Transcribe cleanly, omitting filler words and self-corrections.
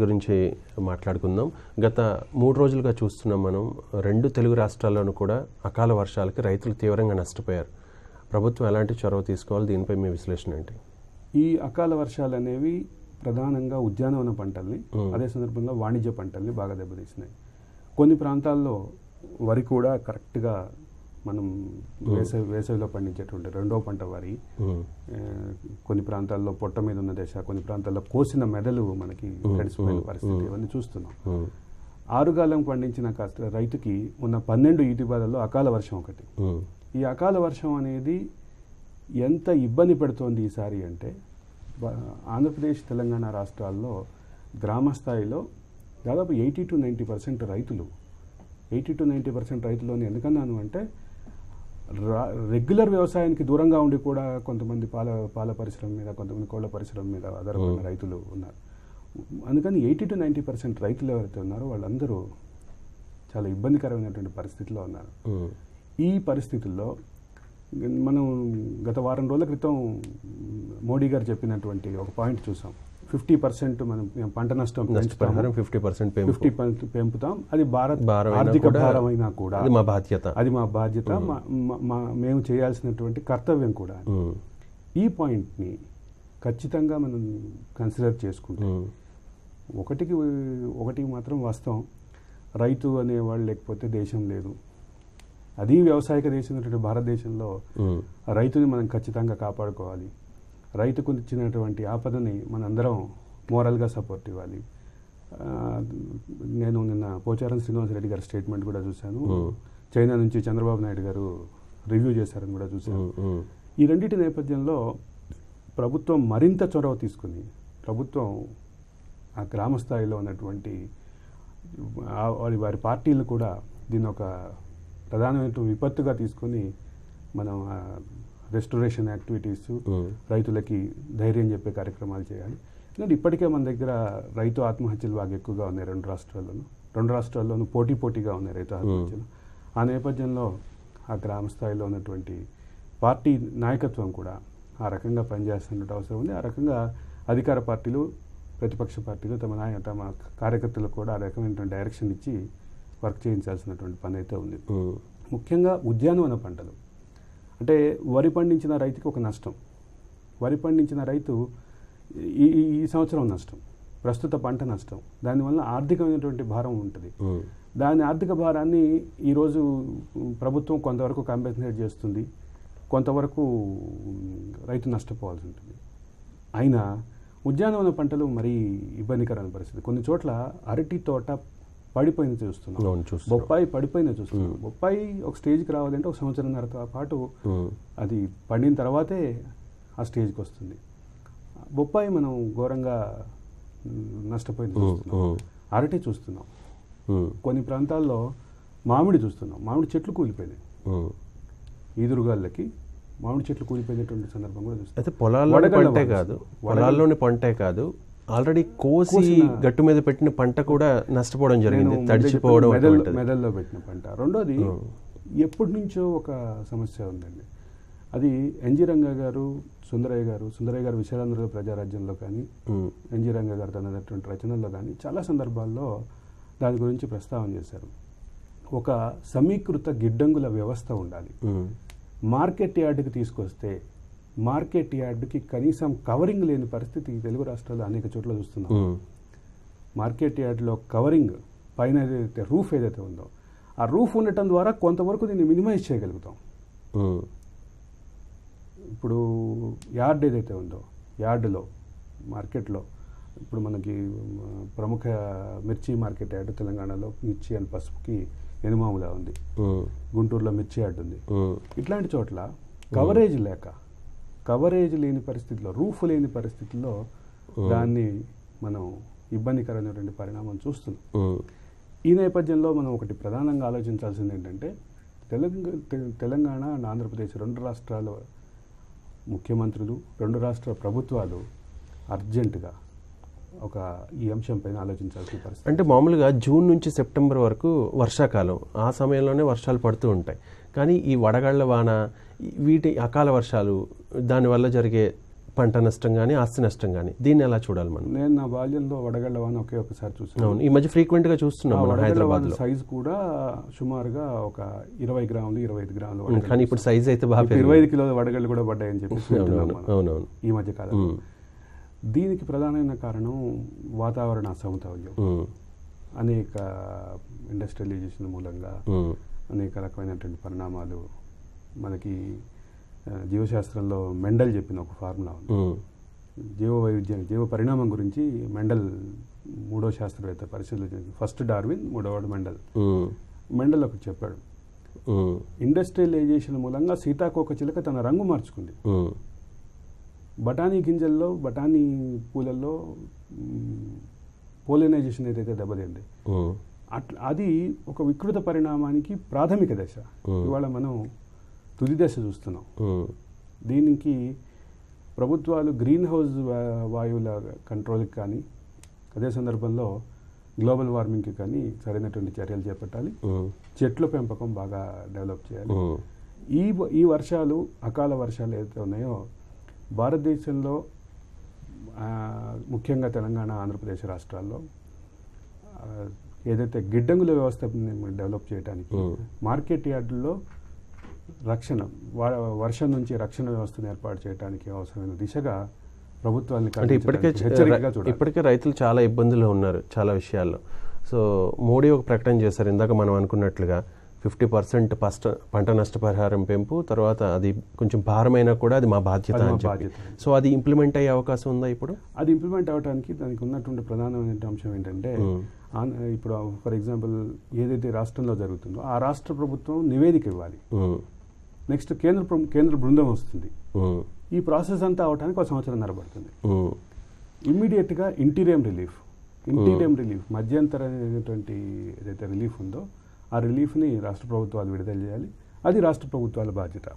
గురించి మాట్లాడుకుందాం. గత 3 రోజులుగా చూస్తున్నాం మనం, 2 తెలుగు రాష్ట్రాల్లోనూ కూడా అకాల వర్షాలకి రైతులు తీవ్రంగా నష్టపోయారు. ప్రభుత్వం ఎలాంటి చొరవ తీసుకోవాలి, దీనిపై మీ విశ్లేషణ ఏంటి? ఈ అకాల వర్షాలు అనేవి ప్రధానంగా ఉద్యానవన పంటల్ని, అదే సందర్భంలో వాణిజ్య పంటల్ని బాగా దెబ్బతీసినాయి. కొన్ని ప్రాంతాల్లో వరి కూడా కరెక్ట్గా మనం వేసవిలో పండించేటువంటి రెండో పంట వరి, కొన్ని ప్రాంతాల్లో పొట్ట మీద ఉన్న దశ, కొన్ని ప్రాంతాల్లో కోసిన మెదలు మనకి తడిసిపోయిన పరిస్థితి ఇవన్నీ చూస్తున్నాం. ఆరుగాలం పండించిన రైతుకి ఉన్న 12 ఈతిబాధల్లో అకాల వర్షం ఒకటి. ఈ అకాల వర్షం అనేది ఎంత ఇబ్బంది పెడుతోంది ఈసారి అంటే, ఆంధ్రప్రదేశ్ తెలంగాణ రాష్ట్రాల్లో గ్రామ స్థాయిలో దాదాపు 80-90% రైతులు, 80-90% రైతుల్లోని ఎందుకన్నాను అంటే, రెగ్యులర్ వ్యవసాయానికి దూరంగా ఉండి కూడా కొంతమంది పాల పరిశ్రమ మీద, కొంతమంది కోళ్ల పరిశ్రమ మీద ఆధారపడిన రైతులు ఉన్నారు. అందుకని 80-90% రైతులు ఎవరైతే ఉన్నారో వాళ్ళందరూ చాలా ఇబ్బందికరమైనటువంటి పరిస్థితిలో ఉన్నారు. ఈ పరిస్థితుల్లో మనం గత వారం రోజుల క్రితం మోడీ గారు చెప్పినటువంటి ఒక పాయింట్ చూసాం. 50% మనం పంట నష్టం 50% పెంపుతాం, అది భారత్ ఆర్థిక భారమైనా కూడా అది మా బాధ్యత, మేము చేయాల్సినటువంటి కర్తవ్యం కూడా. ఈ పాయింట్ని ఖచ్చితంగా మనం కన్సిడర్ చేసుకుంటాం. ఒకటి మాత్రం వాస్తవం, రైతు అనేవాళ్ళు లేకపోతే దేశం లేదు. అది వ్యవసాయక దేశం భారతదేశంలో రైతుని మనం ఖచ్చితంగా కాపాడుకోవాలి. రైతుకు ఇచ్చినటువంటి ఆపదని మనందరం మోరల్గా సపోర్ట్ ఇవ్వాలి. నేను నిన్న పోచారం శ్రీనివాసరెడ్డి గారి స్టేట్మెంట్ కూడా చూశాను. చైనా నుంచి చంద్రబాబు నాయుడు గారు రివ్యూ చేశారని కూడా చూశాను. ఈ రెండింటి నేపథ్యంలో ప్రభుత్వం మరింత చొరవ తీసుకుని, ప్రభుత్వం ఆ గ్రామ స్థాయిలో ఉన్నటువంటి వారి పార్టీలు కూడా దీన్ని ఒక ప్రధానమైన విపత్తుగా తీసుకుని మనం రెస్టోరేషన్ యాక్టివిటీస్, రైతులకి ధైర్యం చెప్పే కార్యక్రమాలు చేయాలి. ఎందుకంటే ఇప్పటికే మన దగ్గర రైతు ఆత్మహత్యలు బాగా ఎక్కువగా ఉన్నాయి. రెండు రాష్ట్రాల్లోనూ పోటీగా ఉన్నాయి రైతు ఆత్మహత్యలు. ఆ నేపథ్యంలో ఆ గ్రామ స్థాయిలో ఉన్నటువంటి పార్టీ నాయకత్వం కూడా ఆ రకంగా పనిచేస్తున్న అవసరం ఉంది. ఆ రకంగా అధికార పార్టీలు, ప్రతిపక్ష పార్టీలు తమ కార్యకర్తలకు కూడా ఆ రకమైనటువంటి డైరెక్షన్ ఇచ్చి వర్క్ చేయించాల్సినటువంటి పని అయితే ఉంది. ముఖ్యంగా ఉద్యానవన పంటలు అంటే వరి పండించిన రైతుకి ఒక నష్టం. వరి పండించిన రైతు ఈ సంవత్సరం నష్టం, ప్రస్తుత పంట నష్టం. దానివల్ల ఆర్థికమైనటువంటి భారం ఉంటుంది. దాని ఆర్థిక భారాన్ని ఈరోజు ప్రభుత్వం కొంతవరకు కాంపెన్సేట్ చేస్తుంది, కొంతవరకు రైతు నష్టపోవాల్సి ఉంటుంది. అయినా ఉద్యానవన పంటలు మరీ ఇబ్బందికరమైన పరిస్థితి. కొన్ని చోట్ల అరటి తోట పడిపోయిన చూస్తున్నాం, బొప్పాయి పడిపోయిన చూస్తున్నాం. బొప్పాయి ఒక స్టేజ్కి రావాలంటే ఒక సంవత్సరంన్నర పాటు అది పండిన తర్వాతే ఆ స్టేజ్కి వస్తుంది. బొప్పాయి మనం ఘోరంగా నష్టపోయింది చూస్తున్నాం. అరటి చూస్తున్నాం, కొన్ని ప్రాంతాల్లో మామిడి చూస్తున్నాం. మామిడి చెట్లు కూలిపోయినాయి, ఈదురుగాళ్ళకి మామిడి చెట్లు కూలిపోయినటువంటి సందర్భం కూడా చూస్తాం. అయితే పొలాల్లోని పంటే కాదు, ఆల్రెడీ కోసి గట్టు మీద పెట్టిన పంట కూడా నష్టపోవడం జరిగింది, తడిచిపోవడం. మెదల్లో పెట్టిన పంట. రెండోది ఎప్పటి నుంచో ఒక సమస్య ఉందండి. అది ఎన్జి రంగా గారు, సుందరయ్య గారు విశాలాంధ్ర ప్రజారాజ్యంలో కానీ, ఎన్జి రంగా గారు తనటువంటి రచనల్లో కానీ చాలా సందర్భాల్లో దాని గురించి ప్రస్తావన చేశారు. ఒక సమీకృత గిడ్డంగుల వ్యవస్థ ఉండాలి. మార్కెట్ యార్డుకి తీసుకొస్తే మార్కెట్ యార్డుకి కనీసం కవరింగ్ లేని పరిస్థితి తెలుగు రాష్ట్రాల్లో అనేక చోట్ల చూస్తున్నాం. మార్కెట్ యార్డ్లో కవరింగ్ పైన ఏదైతే రూఫ్ ఏదైతే ఉందో, ఆ రూఫ్ ఉండటం ద్వారా కొంతవరకు దీన్ని మినిమైజ్ చేయగలుగుతాం. ఇప్పుడు యార్డ్ ఏదైతే ఉందో, యార్డులో మార్కెట్లో ఇప్పుడు మనకి ప్రముఖ మిర్చి మార్కెట్ యార్డు తెలంగాణలో మిర్చి అండ్ పసుపుకి ఎనుమాములా ఉంది, గుంటూరులో మిర్చి యార్డు ఉంది. ఇట్లాంటి చోట్ల కవరేజ్ లేని పరిస్థితిలో, రూఫ్ లేని పరిస్థితుల్లో దాన్ని మనం ఇబ్బందికరమైనటువంటి పరిణామం చూస్తున్నాం. ఈ నేపథ్యంలో మనం ఒకటి ప్రధానంగా ఆలోచించాల్సింది ఏంటంటే, తెలంగాణ అండ్ ఆంధ్రప్రదేశ్ 2 రాష్ట్రాల ముఖ్యమంత్రులు, 2 రాష్ట్ర ప్రభుత్వాలు అర్జెంటుగా ఈ అంశం పైన ఆలోచించాల్సిన పరిస్థితి. అంటే మామూలుగా జూన్ నుంచి సెప్టెంబర్ వరకు వర్షాకాలం, ఆ సమయంలోనే వర్షాలు పడుతూ ఉంటాయి. కానీ ఈ వడగళ్ల వాన, వీటి అకాల వర్షాలు, దానివల్ల జరిగే పంట నష్టం కానీ ఆస్తి నష్టం కానీ దీన్ని ఎలా చూడాలి మనం? నేను నా బాల్యంలో వడగళ్ల వాన ఒకసారి చూసాను. అవును, ఈ మధ్య ఫ్రీక్వెంట్గా చూస్తున్నాం మనం హైదరాబాద్లో. సైజ్ కూడా సుమారుగా ఒక 20 గ్రాములు 25 గ్రాములు, కానీ ఇప్పుడు సైజ్ అయితే బాగా 25 కిలోల వడగళ్ళు కూడా పడ్డాయని చెప్పి అవునవును ఈ మధ్య కాలంలో. దీనికి ప్రధానమైన కారణం వాతావరణ అసమతుల్యం. అనేక ఇండస్ట్రియలైజేషన్ మూలంగా అనేక రకమైనటువంటి పరిణామాలు. మనకి జీవశాస్త్రంలో మెండల్ చెప్పిన ఒక ఫార్ములా ఉంది. జీవ పరిణామం గురించి మెండల్ 3వ శాస్త్రవేత్త పరిశీలన చేసింది. ఫస్ట్ డార్విన్, 3వవాడు మెండల్. మెండల్ ఒకటి చెప్పాడు, ఇండస్ట్రియలైజేషన్ మూలంగా సీతాకోకచిలుక తన రంగు మార్చుకుంది. బఠానీ గింజల్లో, బఠానీ పూలల్లో పోలినైజేషన్ ఏదైతే దెబ్బతింది, అది ఒక వికృత పరిణామానికి ప్రాథమిక దశ. ఇవాళ మనం తుది దశ చూస్తున్నాం. దీనికి ప్రభుత్వాలు గ్రీన్ హౌస్ వాయువుల కంట్రోల్కి కానీ, అదే సందర్భంలో గ్లోబల్ వార్మింగ్కి కానీ సరైనటువంటి చర్యలు చేపట్టాలి. చెట్ల పెంపకం బాగా డెవలప్ చేయాలి. ఈ వర్షాలు, అకాల వర్షాలు ఏదైతే ఉన్నాయో భారతదేశంలో ముఖ్యంగా తెలంగాణ, ఆంధ్రప్రదేశ్ రాష్ట్రాల్లో ఏదైతే గిడ్డంగుల వ్యవస్థని డెవలప్ చేయడానికి, మార్కెట్ యార్డుల్లో రక్షణ, వర్షం నుంచి రక్షణ వ్యవస్థను ఏర్పాటు చేయడానికి అవసరమైన దిశగా ప్రభుత్వాన్ని అంటే ఇప్పటికే రైతులు చాలా ఇబ్బందులు ఉన్నారు చాలా విషయాల్లో. సో మోడీ ఒక ప్రకటన చేశారు ఇందాక మనం అనుకున్నట్లుగా 50% పంట నష్టపరిహారం పెంపు, తర్వాత అది కొంచెం భారమైనా కూడా అది మా బాధ్యత అని చెప్పి. సో అది ఇంప్లిమెంట్ అయ్యే అవకాశం ఉందా ఇప్పుడు? అది ఇంప్లిమెంట్ అవ్వడానికి దానికి ఉన్నటువంటి ప్రధానమైన అంశం ఏంటంటే, ఇప్పుడు ఫర్ ఎగ్జాంపుల్ ఏదైతే రాష్ట్రంలో జరుగుతుందో ఆ రాష్ట్ర ప్రభుత్వం నివేదిక ఇవ్వాలి. నెక్స్ట్ కేంద్ర బృందం వస్తుంది. ఈ ప్రాసెస్ అంతా అవడానికి 1 సంవత్సరం నరబడుతుంది. ఇమ్మీడియట్గా ఇంటీరియం రిలీఫ్ మధ్యంతరమైనటువంటి ఏదైతే రిలీఫ్ ఉందో ఆ రిలీఫ్ని రాష్ట్ర ప్రభుత్వాలు విడుదల చేయాలి. అది రాష్ట్ర ప్రభుత్వాల బాధ్యత.